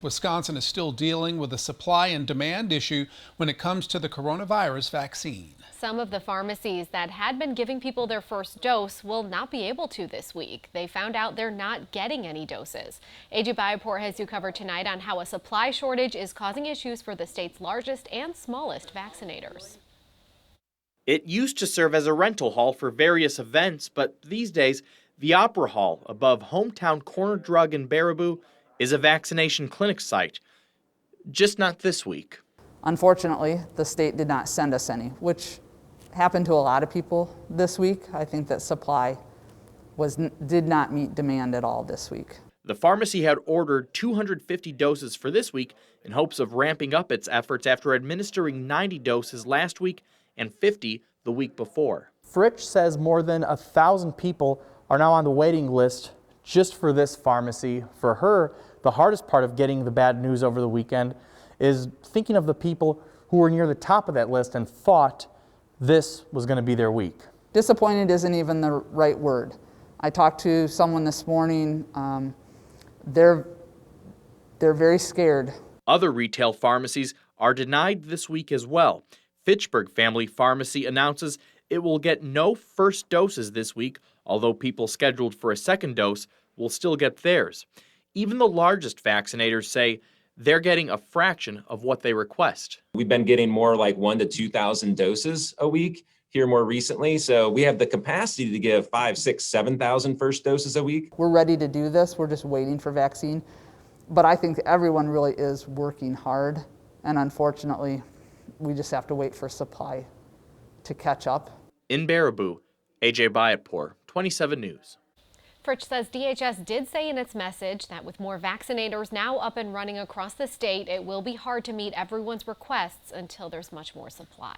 Wisconsin is still dealing with a supply and demand issue when it comes to the coronavirus vaccine. Some of the pharmacies that had been giving people their first dose will not be able to this week. They found out they're not getting any doses. AJ Biapor has you covered tonight on how a supply shortage is causing issues for the state's largest and smallest vaccinators. It used to serve as a rental hall for various events, but these days, the Opera Hall above Hometown Corner Drug in Baraboo is a vaccination clinic site. Just not this week. Unfortunately, the state did not send us any, which happened to a lot of people this week. I think that supply did not meet demand at all this week. The pharmacy had ordered 250 doses for this week in hopes of ramping up its efforts after administering 90 doses last week and 50 the week before. Fritch says more than 1,000 people are now on the waiting list just for this pharmacy. For her, the hardest part of getting the bad news over the weekend is thinking of the people who were near the top of that list and thought this was going to be their week. Disappointed isn't even the right word. I talked to someone this morning. They're very scared. Other retail pharmacies are denied this week as well. Fitchburg Family Pharmacy announces it will get no first doses this week, although people scheduled for a second dose will still get theirs. Even the largest vaccinators say they're getting a fraction of what they request. We've been getting more like 1,000 to 2,000 doses a week here more recently. So we have the capacity to give 5,000, 6,000, 7,000 first doses a week. We're ready to do this. We're just waiting for vaccine. But I think everyone really is working hard. And unfortunately, we just have to wait for supply to catch up. In Baraboo, AJ Biapor, 27 News. Fritch says DHS did say in its message that with more vaccinators now up and running across the state, it will be hard to meet everyone's requests until there's much more supply.